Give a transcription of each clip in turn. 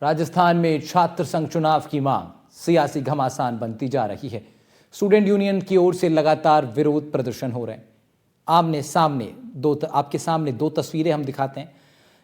राजस्थान में छात्र संघ चुनाव की मांग सियासी घमासान बनती जा रही है। स्टूडेंट यूनियन की ओर से लगातार विरोध प्रदर्शन हो रहे हैं। आपके सामने दो तस्वीरें हम दिखाते हैं।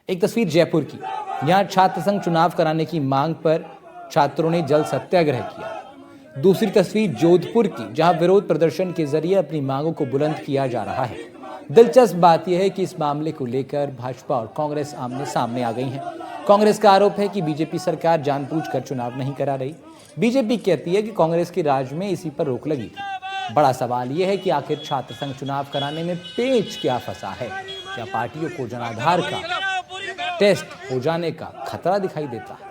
एक तस्वीर जयपुर की, यहां छात्र संघ चुनाव कराने की मांग पर छात्रों ने जल सत्याग्रह किया। दूसरी तस्वीर जोधपुर की, जहां विरोध प्रदर्शन के जरिए अपनी मांगों को बुलंद किया जा रहा है। दिलचस्प बात यह है कि इस मामले को लेकर भाजपा और कांग्रेस आमने सामने आ गई हैं। कांग्रेस का आरोप है कि बीजेपी सरकार जानबूझकर चुनाव नहीं करा रही। बीजेपी कहती है कि कांग्रेस के राज में इसी पर रोक लगी थी। बड़ा सवाल यह है कि आखिर छात्र संघ चुनाव कराने में पेच क्या फंसा है? क्या पार्टियों को जनाधार का टेस्ट हो जाने का खतरा दिखाई देता है?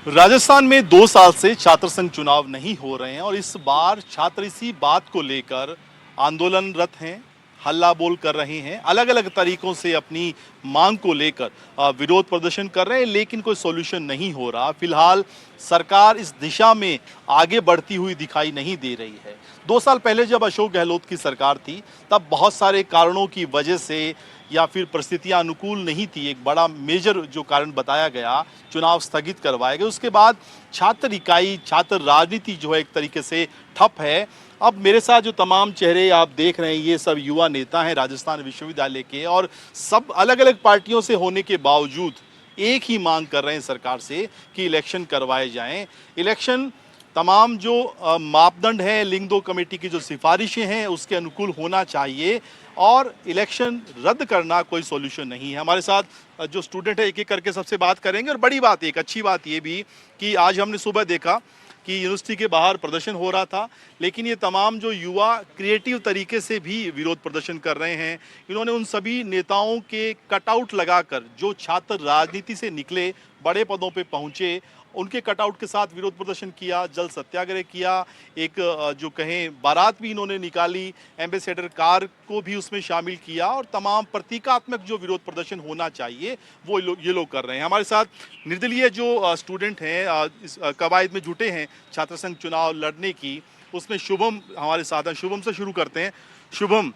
राजस्थान में 2 साल से छात्र संघ चुनाव नहीं हो रहे हैं और इस बार छात्र इसी बात को लेकर आंदोलनरत हैं, हल्ला बोल कर रहे हैं, अलग अलग तरीकों से अपनी मांग को लेकर विरोध प्रदर्शन कर रहे हैं, लेकिन कोई सॉल्यूशन नहीं हो रहा। फिलहाल सरकार इस दिशा में आगे बढ़ती हुई दिखाई नहीं दे रही है। 2 साल पहले जब अशोक गहलोत की सरकार थी, तब बहुत सारे कारणों की वजह से या फिर परिस्थितियां अनुकूल नहीं थी, एक बड़ा मेजर जो कारण बताया गया, चुनाव स्थगित करवाए गए। उसके बाद छात्र इकाई, छात्र राजनीति जो है एक तरीके से ठप है। अब मेरे साथ जो तमाम चेहरे आप देख रहे हैं, ये सब युवा नेता हैं राजस्थान विश्वविद्यालय के, और सब अलग अलग पार्टियों से होने के बावजूद एक ही मांग कर रहे हैं सरकार से कि इलेक्शन करवाए जाएं। इलेक्शन तमाम जो मापदंड हैं, लिंग 2 कमेटी की जो सिफारिशें हैं, उसके अनुकूल होना चाहिए और इलेक्शन रद्द करना कोई सॉल्यूशन नहीं है। हमारे साथ जो स्टूडेंट है, एक एक करके सबसे बात करेंगे। और बड़ी बात, एक अच्छी बात ये भी कि आज हमने सुबह देखा कि यूनिवर्सिटी के बाहर प्रदर्शन हो रहा था, लेकिन ये तमाम जो युवा क्रिएटिव तरीके से भी विरोध प्रदर्शन कर रहे हैं। इन्होंने उन सभी नेताओं के कटआउट लगाकर, जो छात्र राजनीति से निकले, बड़े पदों पे पहुंचे, उनके कटआउट के साथ विरोध प्रदर्शन किया, जल सत्याग्रह किया। एक जो कहें बारात भी इन्होंने निकाली, एम्बेसडर कार को भी उसमें शामिल किया, और तमाम प्रतीकात्मक जो विरोध प्रदर्शन होना चाहिए वो ये लोग कर रहे हैं। हमारे साथ निर्दलीय जो स्टूडेंट हैं, इस कवायद में जुटे हैं छात्र संघ चुनाव लड़ने की, उसमें शुभम हमारे साथ हैं। शुभम से शुरू करते हैं। शुभम,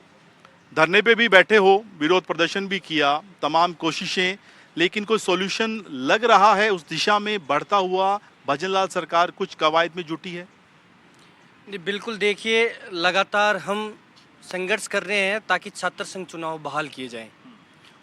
धरने पे भी बैठे हो, विरोध प्रदर्शन भी किया, तमाम कोशिशें, लेकिन कोई सॉल्यूशन लग रहा है उस दिशा में बढ़ता हुआ? भजनलाल सरकार कुछ कवायद में जुटी है? जी बिल्कुल, देखिए लगातार हम संघर्ष कर रहे हैं ताकि छात्र संघ चुनाव बहाल किए जाएं,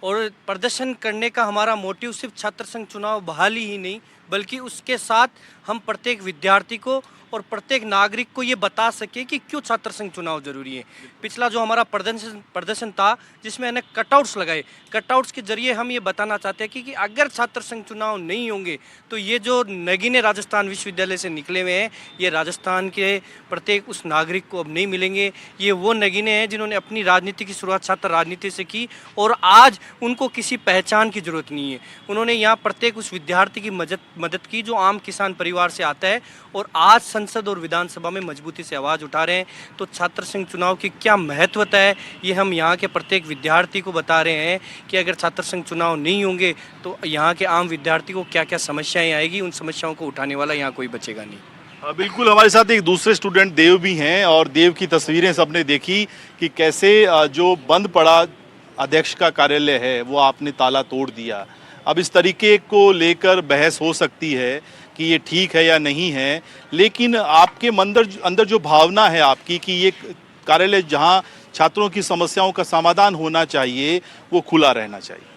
और प्रदर्शन करने का हमारा मोटिव सिर्फ छात्र संघ चुनाव बहाली ही नहीं, बल्कि उसके साथ हम प्रत्येक विद्यार्थी को और प्रत्येक नागरिक को ये बता सके कि क्यों छात्र संघ चुनाव जरूरी है। पिछला जो हमारा प्रदर्शन था, जिसमें हमने कटआउट्स लगाए, कटआउट्स के जरिए हम ये बताना चाहते हैं कि अगर छात्र संघ चुनाव नहीं होंगे तो ये जो नगीने राजस्थान विश्वविद्यालय से निकले हुए हैं, ये राजस्थान के प्रत्येक उस नागरिक को अब नहीं मिलेंगे। ये वो नगीने हैं जिन्होंने अपनी राजनीति की शुरुआत छात्र राजनीति से की, और आज उनको किसी पहचान की जरूरत नहीं है। उन्होंने यहाँ प्रत्येक उस विद्यार्थी की मदद की जो आम किसान परिवार से आता है, और आज संसद और विधानसभा में मजबूती से आवाज़ उठा रहे हैं। तो छात्र संघ चुनाव की क्या महत्वता है, ये हम यहाँ के प्रत्येक विद्यार्थी को बता रहे हैं कि अगर छात्र संघ चुनाव नहीं होंगे तो यहाँ के आम विद्यार्थी को क्या क्या समस्याएं आएगी, उन समस्याओं को उठाने वाला यहाँ कोई बचेगा नहीं। बिल्कुल, हमारे साथ एक दूसरे स्टूडेंट देव भी हैं, और देव की तस्वीरें सबने देखी कि कैसे जो बंद पड़ा अध्यक्ष का कार्यालय है, वो आपने ताला तोड़ दिया। अब इस तरीके को लेकर बहस हो सकती है कि ये ठीक है या नहीं है, लेकिन आपके अंदर जो भावना है आपकी कि ये कार्यालय जहां छात्रों की समस्याओं का समाधान होना चाहिए, वो खुला रहना चाहिए।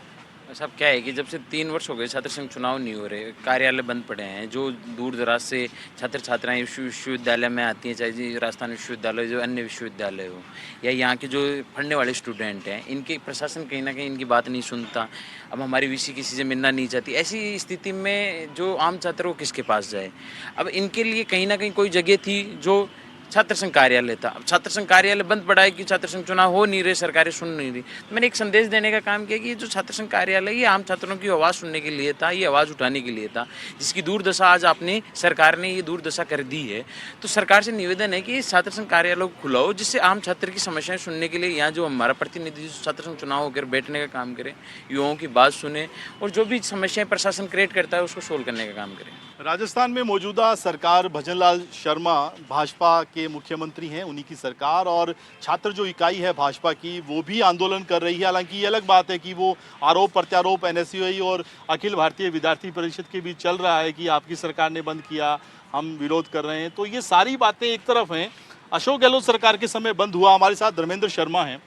सब क्या है कि जब से 3 वर्ष हो गए छात्र संघ चुनाव नहीं हो रहे, कार्यालय बंद पड़े हैं, जो दूर दराज से छात्र छात्राएं विश्वविद्यालय में आती हैं, चाहे जी राजस्थान विश्वविद्यालय जो अन्य विश्वविद्यालय हो, या यहाँ के जो पढ़ने वाले स्टूडेंट हैं, इनके प्रशासन कहीं ना कहीं इनकी बात नहीं सुनता। अब हमारी वीसी किसी से मिलना नहीं चाहती। ऐसी स्थिति में जो आम छात्र वो किसके पास जाए? अब इनके लिए कहीं ना कहीं कोई जगह थी जो छात्र संघ कार्यालय था। अब छात्र संघ कार्यालय बंद पड़ा है कि छात्र संघ चुनाव हो नहीं रहे, सरकारें सुन नहीं रही। तो मैंने एक संदेश देने का काम किया कि ये जो छात्र संघ कार्यालय, ये आम छात्रों की आवाज़ सुनने के लिए था, ये आवाज़ उठाने के लिए था, जिसकी दुर्दशा आज आपने सरकार ने ये दुर्दशा कर दी है। तो सरकार से निवेदन है कि इस छात्र संघ कार्यालय को खुलाओ, जिससे आम छात्र की समस्याएं सुनने के लिए यहाँ जो हमारा प्रतिनिधि छात्र संघ चुनाव होकर बैठने का काम करे, युवाओं की बात सुने, और जो भी समस्याएं प्रशासन क्रिएट करता है उसको सोल्व करने का काम करें। राजस्थान में मौजूदा सरकार भजनलाल शर्मा भाजपा के मुख्यमंत्री हैं, उन्हीं की सरकार, और छात्र जो इकाई है भाजपा की वो भी आंदोलन कर रही है। हालांकि ये अलग बात है कि वो आरोप प्रत्यारोप एनएसयूआई और अखिल भारतीय विद्यार्थी परिषद के बीच चल रहा है कि आपकी सरकार ने बंद किया, हम विरोध कर रहे हैं। तो ये सारी बातें एक तरफ हैं। अशोक गहलोत सरकार के समय बंद हुआ। हमारे साथ धर्मेंद्र शर्मा हैं,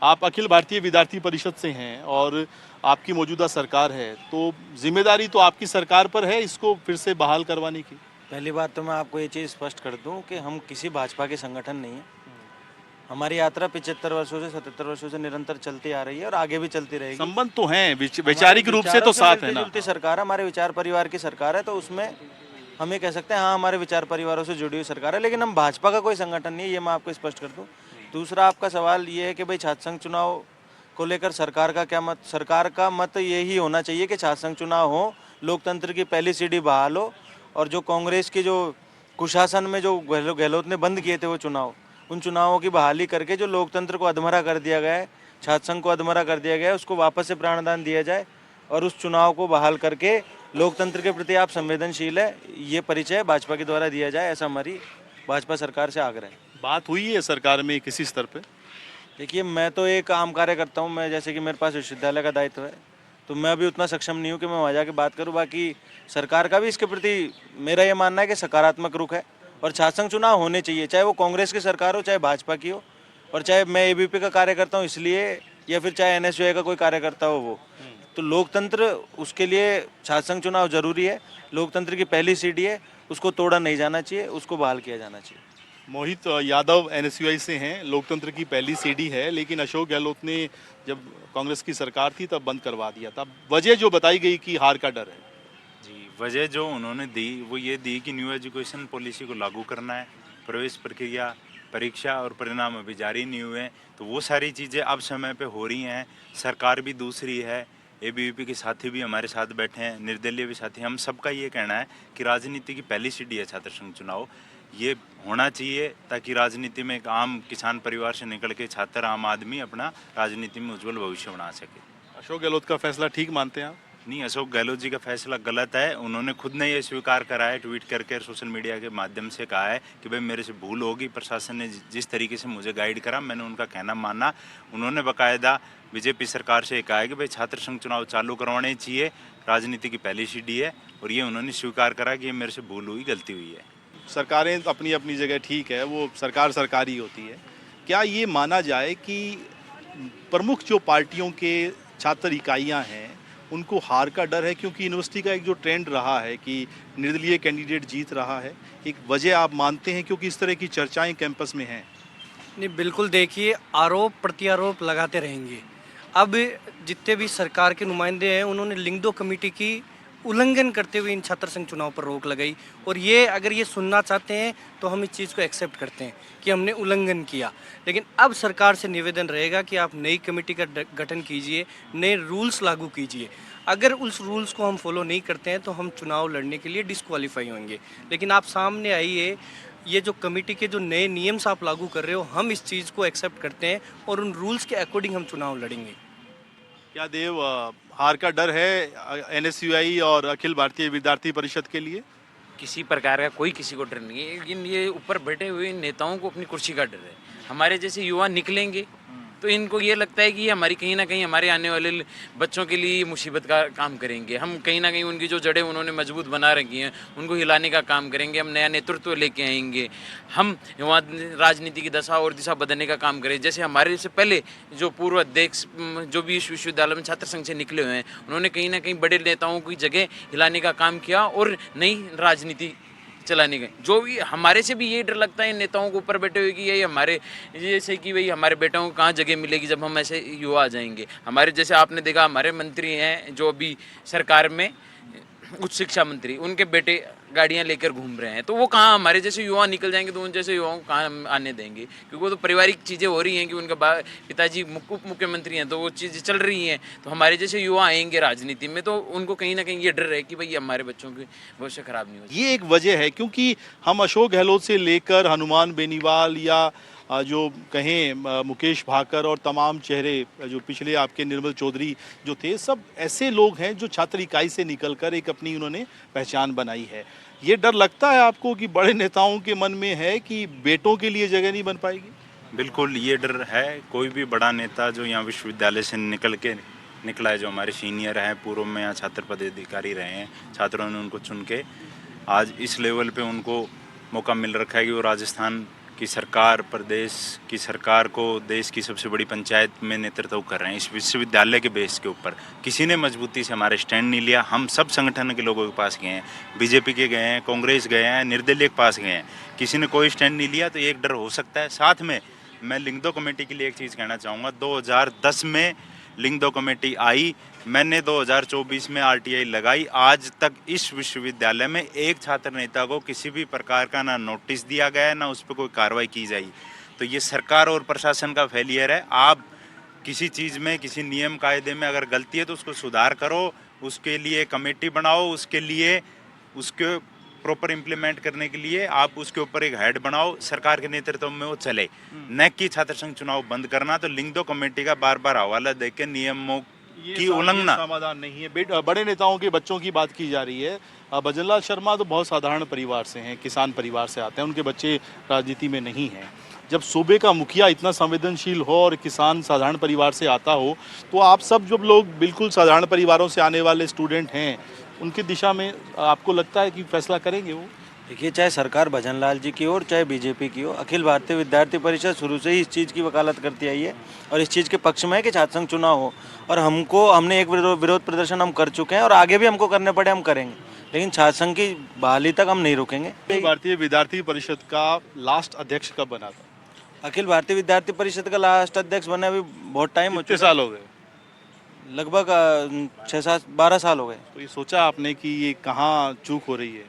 आप अखिल भारतीय विद्यार्थी परिषद से हैं और आपकी मौजूदा सरकार है, तो जिम्मेदारी तो आपकी सरकार पर है इसको फिर से बहाल करवाने की। पहली बात तो मैं आपको ये चीज़ स्पष्ट कर दूं कि हम किसी भाजपा के संगठन नहीं है। हमारी यात्रा 75 वर्षों से 77 वर्षों से निरंतर चलती आ रही है और आगे भी चलती रहेगी। संबंध तो हैं, वैचारिक रूप से तो साथ है ना। मिलती सरकार, हमारे विचार परिवार की सरकार है, तो उसमें हम ये कह सकते हैं हाँ हमारे विचार परिवारों से जुड़ी हुई सरकार है, लेकिन हम भाजपा का कोई संगठन नहीं है, ये मैं आपको स्पष्ट कर दूँ। दूसरा आपका सवाल ये है कि भाई छात्र संघ चुनाव को लेकर सरकार का क्या मत। सरकार का मत यही होना चाहिए कि छात्र संघ चुनाव हो, लोकतंत्र की पहली सीढ़ी बहाल हो, और जो कांग्रेस की जो कुशासन में जो गहलोत ने बंद किए थे वो चुनाव, उन चुनावों की बहाली करके जो लोकतंत्र को अधमरा कर दिया गया है, छात्र संघ को अधमरा कर दिया गया है, उसको वापस से प्राणदान दिया जाए और उस चुनाव को बहाल करके लोकतंत्र के प्रति आप संवेदनशील है ये परिचय भाजपा के द्वारा दिया जाए, ऐसा हमारी भाजपा सरकार से आग्रह है। बात हुई है सरकार में किसी स्तर पे? देखिए मैं तो एक आम कार्य करता हूँ, मैं जैसे कि मेरे पास विश्वविद्यालय का दायित्व है, तो मैं अभी उतना सक्षम नहीं हूँ कि मैं वहाँ जाके बात करूँ। बाकी सरकार का भी इसके प्रति मेरा ये मानना है कि सकारात्मक रुख है और छात्र संघ चुनाव होने चाहिए, चाहे वो कांग्रेस की सरकार हो, चाहे भाजपा की हो, और चाहे मैं एबीपी का कार्य करता हूँ इसलिए, या फिर चाहे एनएसयूआई का कोई कार्यकर्ता हो वो। तो लोकतंत्र, उसके लिए छात्र संघ चुनाव जरूरी है, लोकतंत्र की पहली सीढ़ी है, उसको तोड़ा नहीं जाना चाहिए, उसको बहाल किया जाना चाहिए। मोहित यादव एनएसयूआई से हैं, लोकतंत्र की पहली सीढ़ी है, लेकिन अशोक गहलोत ने जब कांग्रेस की सरकार थी तब बंद करवा दिया था। वजह जो बताई गई कि हार का डर है। जी, वजह जो उन्होंने दी वो ये दी कि न्यू एजुकेशन पॉलिसी को लागू करना है, प्रवेश प्रक्रिया, परीक्षा और परिणाम अभी जारी नहीं हुए हैं, तो वो सारी चीज़ें अब समय पे हो रही हैं। सरकार भी दूसरी है, एबीवीपी के साथी भी हमारे साथ बैठे हैं, निर्दलीय भी साथी। हम सबका ये कहना है कि राजनीति की पहली सीढ़ी है छात्र संघ चुनाव, ये होना चाहिए ताकि राजनीति में एक आम किसान परिवार से निकल के छात्र, आम आदमी अपना राजनीति में उज्जवल भविष्य बना सके। अशोक गहलोत का फैसला ठीक मानते हैं आप? नहीं, अशोक गहलोत जी का फैसला गलत है। उन्होंने खुद ने ये स्वीकार करा है, ट्वीट करके सोशल मीडिया के माध्यम से कहा है कि भाई मेरे से भूल होगी, प्रशासन ने जिस तरीके से मुझे गाइड करा मैंने उनका कहना माना। उन्होंने बाकायदा बीजेपी सरकार से कहा है कि भाई छात्र संघ चुनाव चालू करवाने चाहिए, राजनीति की पहली सीढ़ी है, और ये उन्होंने स्वीकार करा कि ये मेरे से भूल हुई, गलती हुई है। सरकारें अपनी अपनी जगह ठीक है, वो सरकार सरकारी होती है। क्या ये माना जाए कि प्रमुख जो पार्टियों के छात्र इकाइयां हैं उनको हार का डर है, क्योंकि यूनिवर्सिटी का एक जो ट्रेंड रहा है कि निर्दलीय कैंडिडेट जीत रहा है, एक वजह आप मानते हैं क्योंकि इस तरह की चर्चाएं कैंपस में हैं? नहीं, बिल्कुल देखिए, आरोप प्रत्यारोप लगाते रहेंगे। अब जितने भी सरकार के नुमाइंदे हैं उन्होंने लिंगदो कमेटी की उल्लंघन करते हुए इन छात्र संघ चुनाव पर रोक लगाई, और ये अगर ये सुनना चाहते हैं तो हम इस चीज़ को एक्सेप्ट करते हैं कि हमने उल्लंघन किया। लेकिन अब सरकार से निवेदन रहेगा कि आप नई कमेटी का गठन कीजिए, नए रूल्स लागू कीजिए। अगर उस रूल्स को हम फॉलो नहीं करते हैं तो हम चुनाव लड़ने के लिए डिस्क्वालीफाई होंगे। लेकिन आप सामने आइए, ये जो कमेटी के जो नए नियम्स आप लागू कर रहे हो, हम इस चीज़ को एक्सेप्ट करते हैं और उन रूल्स के अकॉर्डिंग हम चुनाव लड़ेंगे। क्या देव, हार का डर है एनएसयूआई और अखिल भारतीय विद्यार्थी परिषद के लिए? किसी प्रकार का कोई किसी को डर नहीं है, लेकिन ये ऊपर बैठे हुए नेताओं को अपनी कुर्सी का डर है। हमारे जैसे युवा निकलेंगे तो इनको ये लगता है कि ये हमारी कहीं ना कहीं हमारे आने वाले बच्चों के लिए मुसीबत का काम करेंगे। हम कहीं ना कहीं उनकी जो जड़ें उन्होंने मजबूत बना रखी हैं उनको हिलाने का काम करेंगे, हम नया नेतृत्व लेके आएंगे, हम वहाँ राजनीति की दशा और दिशा बदलने का काम करें। जैसे हमारे से पहले जो पूर्व अध्यक्ष जो भी इस विश्वविद्यालय में छात्र संघ से निकले हुए हैं उन्होंने कहीं ना कहीं बड़े नेताओं की जगह हिलाने का काम किया और नई राजनीति चलाने गए। जो भी हमारे से भी ये डर लगता है इन नेताओं को ऊपर बैठे हुए कि ये हमारे जैसे कि भाई हमारे बेटों को कहाँ जगह मिलेगी जब हम ऐसे युवा आ जाएंगे। हमारे जैसे आपने देखा हमारे मंत्री हैं जो अभी सरकार में उच्च शिक्षा मंत्री, उनके बेटे गाड़ियां लेकर घूम रहे हैं, तो वो कहाँ हमारे जैसे युवा निकल जाएंगे तो उन जैसे युवाओं को कहाँ हम आने देंगे, क्योंकि वो तो पारिवारिक चीज़ें हो रही हैं कि उनका पिताजी उप मुख्यमंत्री हैं तो वो चीज़ें चल रही हैं। तो हमारे जैसे युवा आएंगे राजनीति में तो उनको कहीं ना कहीं ये डर है कि भाई हमारे बच्चों की भविष्य खराब नहीं हो। ये एक वजह है, क्योंकि हम अशोक गहलोत से लेकर हनुमान बेनीवाल या जो कहें मुकेश भाकर और तमाम चेहरे जो पिछले आपके निर्मल चौधरी जो थे, सब ऐसे लोग हैं जो छात्र इकाई से निकलकर एक अपनी उन्होंने पहचान बनाई है। ये डर लगता है आपको कि बड़े नेताओं के मन में है कि बेटों के लिए जगह नहीं बन पाएगी? बिल्कुल ये डर है। कोई भी बड़ा नेता जो यहाँ विश्वविद्यालय से निकला है, जो हमारे सीनियर हैं, पूर्व में यहाँ छात्र पदाधिकारी रहे हैं, छात्रों ने उनको चुन के आज इस लेवल पे उनको मौका मिल रखा है कि वो राजस्थान की सरकार, प्रदेश की सरकार को देश की सबसे बड़ी पंचायत में नेतृत्व कर रहे हैं। इस विश्वविद्यालय के बेस के ऊपर किसी ने मजबूती से हमारे स्टैंड नहीं लिया। हम सब संगठन के लोगों के पास गए हैं, बीजेपी के गए हैं, कांग्रेस गए हैं, निर्दलीय के पास गए हैं, किसी ने कोई स्टैंड नहीं लिया। तो एक डर हो सकता है। साथ में मैं लिंगदो कमेटी के लिए एक चीज़ कहना चाहूँगा। 2010 में लिंगदो कमेटी आई, मैंने 2024 में आरटीआई लगाई। आज तक इस विश्वविद्यालय में एक छात्र नेता को किसी भी प्रकार का ना नोटिस दिया गया है, ना उस पर कोई कार्रवाई की जाए। तो ये सरकार और प्रशासन का फेलियर है। आप किसी चीज़ में, किसी नियम कायदे में अगर गलती है तो उसको सुधार करो, उसके लिए कमेटी बनाओ, उसके लिए उसके प्रॉपर इम्प्लीमेंट करने के लिए आप उसके ऊपर एक हेड बनाओ, सरकार के नेतृत्व में वो चले, न कि छात्र संघ चुनाव बंद करना। तो लिंगदो कमेटी का बार बार हवाला देके नियमों की उल्लंघना समाधान नहीं है। बड़े नेताओं के बच्चों की बात की जा रही है। भजनलाल शर्मा तो बहुत साधारण परिवार से हैं, किसान परिवार से आते हैं, उनके बच्चे राजनीति में नहीं हैं। जब सूबे का मुखिया इतना संवेदनशील हो और किसान साधारण परिवार से आता हो, तो आप सब जब लोग बिल्कुल साधारण परिवारों से आने वाले स्टूडेंट हैं, उनकी दिशा में आपको लगता है कि फैसला करेंगे वो? देखिए, चाहे सरकार भजनलाल जी की हो, चाहे बीजेपी की हो, अखिल भारतीय विद्यार्थी परिषद शुरू से ही इस चीज़ की वकालत करती आई है और इस चीज़ के पक्ष में है कि छात्र संघ चुनाव हो। और हमने एक विरोध प्रदर्शन हम कर चुके हैं और आगे भी हमको करने पड़े हम करेंगे, लेकिन छात्र संघ की बहाली तक हम नहीं रुकेंगे। अखिल भारतीय विद्यार्थी परिषद का लास्ट अध्यक्ष कब बना था? अखिल भारतीय विद्यार्थी परिषद का लास्ट अध्यक्ष बने अभी बहुत टाइम हो कितने चुका, साल हो गए? लगभग 6-7-12 साल हो गए। तो ये सोचा आपने कि ये कहाँ चूक हो रही है?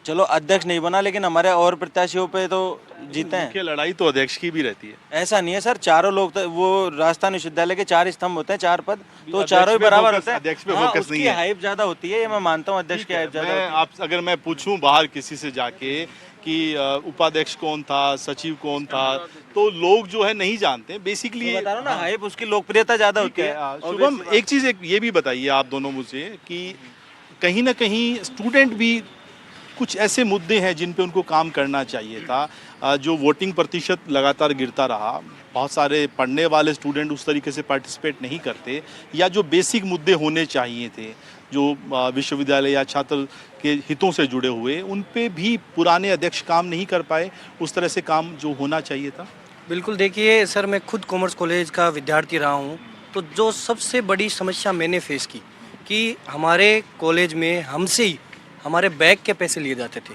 चलो अध्यक्ष नहीं बना, लेकिन हमारे और प्रत्याशियों पे तो जीते हैं। मुख्य लड़ाई तो अध्यक्ष की भी रहती है। ऐसा नहीं है सर, चारों लोग वो राजस्थान विश्वविद्यालय के 4 स्तंभ होते हैं, 4 पद, तो अध्यक्ष चारों ही पे बराबर फोकस- होते हैं। अध्यक्ष पे हाँ, फोकस उसकी नहीं है। हाइप ज्यादा होती है, ये मैं मानता हूँ, अध्यक्ष की हाइप ज्यादा मैं होती है। आप अगर मैं पूछूं बाहर किसी से जाके कि उपाध्यक्ष कौन था, सचिव कौन था, तो लोग जो है नहीं जानते बेसिकली। मैं बता रहा हूँ ना, हाइप उसकी लोकप्रियता ज्यादा होती है। शुभम, एक चीज ये भी बताइए आप दोनों मुझे कि कहीं ना कहीं स्टूडेंट भी कुछ ऐसे मुद्दे हैं जिन पे उनको काम करना चाहिए था। जो वोटिंग प्रतिशत लगातार गिरता रहा, बहुत सारे पढ़ने वाले स्टूडेंट उस तरीके से पार्टिसिपेट नहीं करते, या जो बेसिक मुद्दे होने चाहिए थे जो विश्वविद्यालय या छात्र के हितों से जुड़े हुए, उन पे भी पुराने अध्यक्ष काम नहीं कर पाए उस तरह से काम जो होना चाहिए था। बिल्कुल, देखिए सर, मैं खुद कॉमर्स कॉलेज का विद्यार्थी रहा हूँ, तो जो सबसे बड़ी समस्या मैंने फेस की कि हमारे कॉलेज में हमसे ही हमारे बैग के पैसे लिए जाते थे,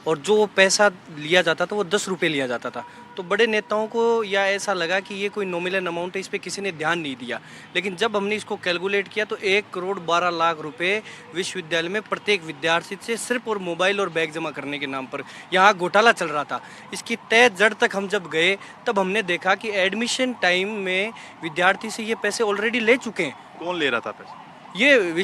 और जो पैसा लिया जाता था वो 10 रुपये लिया जाता था। तो बड़े नेताओं को या ऐसा लगा कि ये कोई नॉमिनल अमाउंट है, इस पर किसी ने ध्यान नहीं दिया। लेकिन जब हमने इसको कैलकुलेट किया तो 1,12,00,000 रुपये विश्वविद्यालय में प्रत्येक विद्यार्थी से सिर्फ और मोबाइल और बैग जमा करने के नाम पर यहाँ घोटाला चल रहा था। इसकी तय जड़ तक हम जब गए तब हमने देखा कि एडमिशन टाइम में विद्यार्थी से ये पैसे ऑलरेडी ले चुके हैं। कौन ले रहा था पैसे? ये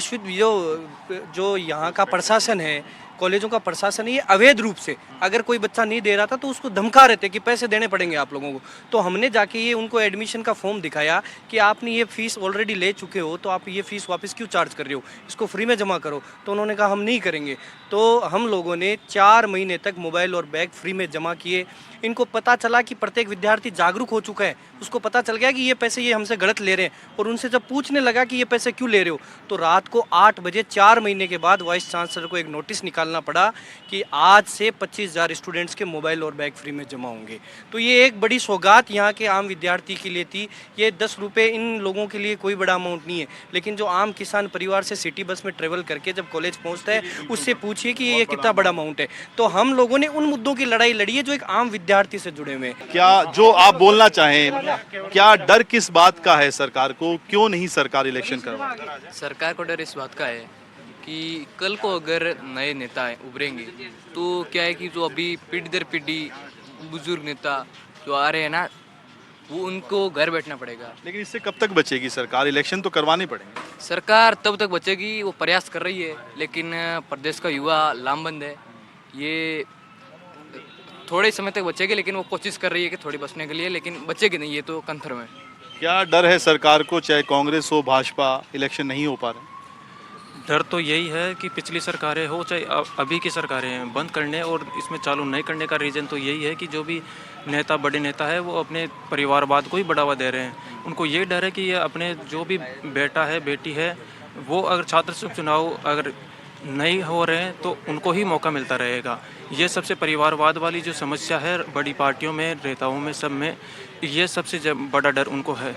जो यहाँ का प्रशासन है, कॉलेजों का प्रशासन है, ये अवैध रूप से अगर कोई बच्चा नहीं दे रहा था तो उसको धमका रहे थे कि पैसे देने पड़ेंगे आप लोगों को। तो हमने जाके ये उनको एडमिशन का फॉर्म दिखाया कि आपने ये फ़ीस ऑलरेडी ले चुके हो, तो आप ये फ़ीस वापस क्यों चार्ज कर रहे हो, इसको फ्री में जमा करो। तो उन्होंने कहा हम नहीं करेंगे। तो हम लोगों ने 4 महीने तक मोबाइल और बैग फ्री में जमा किए। इनको पता चला कि प्रत्येक विद्यार्थी जागरूक हो चुका है, उसको पता चल गया कि ये पैसे ये हमसे गलत ले रहे हैं, और उनसे जब पूछने लगा कि ये पैसे क्यों ले रहे हो, तो रात को 8 बजे 4 महीने के बाद वाइस चांसलर को एक नोटिस निकालना पड़ा कि आज से 25,000 स्टूडेंट्स के मोबाइल और बैग फ्री में जमा होंगे। तो ये एक बड़ी सौगात यहाँ के आम विद्यार्थी के लिए थी। ये 10 रुपये इन लोगों के लिए कोई बड़ा अमाउंट नहीं है, लेकिन जो आम किसान परिवार से सिटी बस में ट्रेवल करके जब कॉलेज पहुँचता है, उससे पूछिए कि ये कितना बड़ा अमाउंट है। तो हम लोगों ने उन मुद्दों की लड़ाई लड़ी है जो एक आम विद्यार्थी से जुड़े हुए हैं। क्या जो आप बोलना चाहें, क्या डर किस बात का है सरकार को, क्यों नहीं सरकार इलेक्शन करवा? सरकार को डर इस बात का है कि कल को अगर नए नेता उभरेंगे तो क्या है कि जो अभी पीढ़ी दर पीढ़ी बुजुर्ग नेता जो आ रहे हैं ना, वो उनको घर बैठना पड़ेगा। लेकिन इससे कब तक बचेगी सरकार? इलेक्शन तो करवाने पड़ेंगे। सरकार तब तक बचेगी, वो प्रयास कर रही है, लेकिन प्रदेश का युवा लामबंद है। ये थोड़े समय तक बचेगी, लेकिन वो कोशिश कर रही है कि थोड़ी बचने के लिए, लेकिन बचेगी नहीं, ये तो कंफर्म है। क्या डर है सरकार को, चाहे कांग्रेस हो भाजपा, इलेक्शन नहीं हो पा रहे? डर तो यही है कि पिछली सरकारें हो चाहे अभी की सरकारें हैं, बंद करने और इसमें चालू नहीं करने का रीज़न तो यही है कि जो भी नेता, बड़े नेता है, वो अपने परिवारवाद को ही बढ़ावा दे रहे हैं। उनको ये डर है कि ये अपने जो भी बेटा है, बेटी है, वो अगर छात्र संघ चुनाव अगर नहीं हो रहे हैं तो उनको ही मौका मिलता रहेगा। ये सबसे परिवारवाद वाली जो समस्या है बड़ी पार्टियों में, नेताओं में, सब में, ये सबसे बड़ा डर उनको है।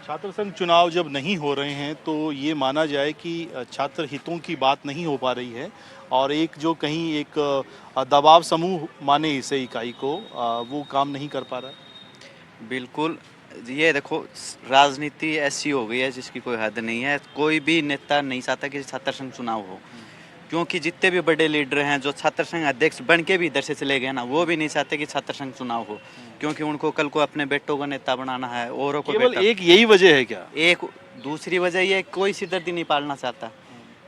छात्र संघ चुनाव जब नहीं हो रहे हैं तो ये माना जाए कि छात्र हितों की बात नहीं हो पा रही है और एक जो कहीं एक दबाव समूह माने इसे इकाई को, वो काम नहीं कर पा रहा है। बिल्कुल, ये देखो राजनीति ऐसी हो गई है जिसकी कोई हद नहीं है। कोई भी नेता नहीं चाहता कि छात्र संघ चुनाव हो, क्योंकि जितने भी बड़े लीडर हैं जो छात्र संघ अध्यक्ष बन के भी इधर से चले गए ना, वो भी नहीं चाहते कि छात्र संघ चुनाव हो, क्योंकि उनको कल को अपने बेटों को नेता बनाना है, औरों को केवल बेटा। एक यही वजह है क्या? एक दूसरी वजह ये कोई सिरदर्दी नहीं पालना चाहता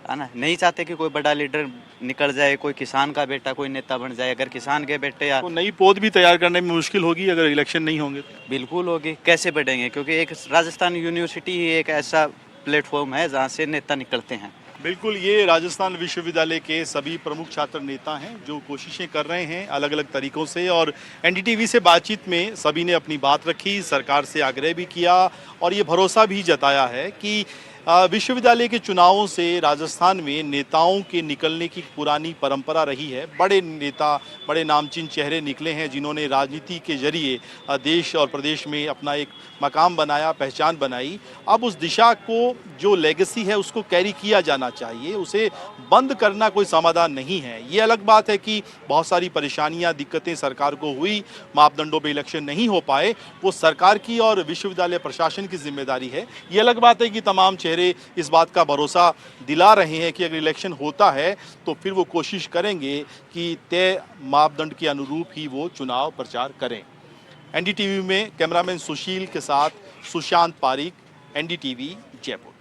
है ना, नहीं चाहते कि कोई बड़ा लीडर निकल जाए, कोई किसान का बेटा कोई नेता बन जाए। अगर किसान के बेटे या तो नई पौध भी तैयार करने में मुश्किल होगी अगर इलेक्शन नहीं होंगे तो। बिल्कुल होगी, कैसे बढ़ेंगे, क्योंकि एक राजस्थान यूनिवर्सिटी ही एक ऐसा प्लेटफॉर्म है जहाँ से नेता निकलते हैं। बिल्कुल, ये राजस्थान विश्वविद्यालय के सभी प्रमुख छात्र नेता हैं जो कोशिशें कर रहे हैं अलग अलग तरीकों से, और एनडीटीवी से बातचीत में सभी ने अपनी बात रखी, सरकार से आग्रह भी किया और ये भरोसा भी जताया है कि विश्वविद्यालय के चुनावों से राजस्थान में नेताओं के निकलने की पुरानी परंपरा रही है। बड़े नेता, बड़े नामचीन चेहरे निकले हैं जिन्होंने राजनीति के जरिए देश और प्रदेश में अपना एक मकाम बनाया, पहचान बनाई। अब उस दिशा को, जो लेगेसी है, उसको कैरी किया जाना चाहिए, उसे बंद करना कोई समाधान नहीं है। ये अलग बात है कि बहुत सारी परेशानियां, दिक्कतें सरकार को हुई, मापदंडों पे इलेक्शन नहीं हो पाए, वो सरकार की और विश्वविद्यालय प्रशासन की जिम्मेदारी है। ये अलग बात है कि तमाम चेहरे इस बात का भरोसा दिला रहे हैं कि अगर इलेक्शन होता है तो फिर वो कोशिश करेंगे कि तय मापदंड के अनुरूप ही वो चुनाव प्रचार करें। एनडीटीवी में कैमरामैन सुशील के साथ सुशांत पारिक, एनडीटीवी जयपुर।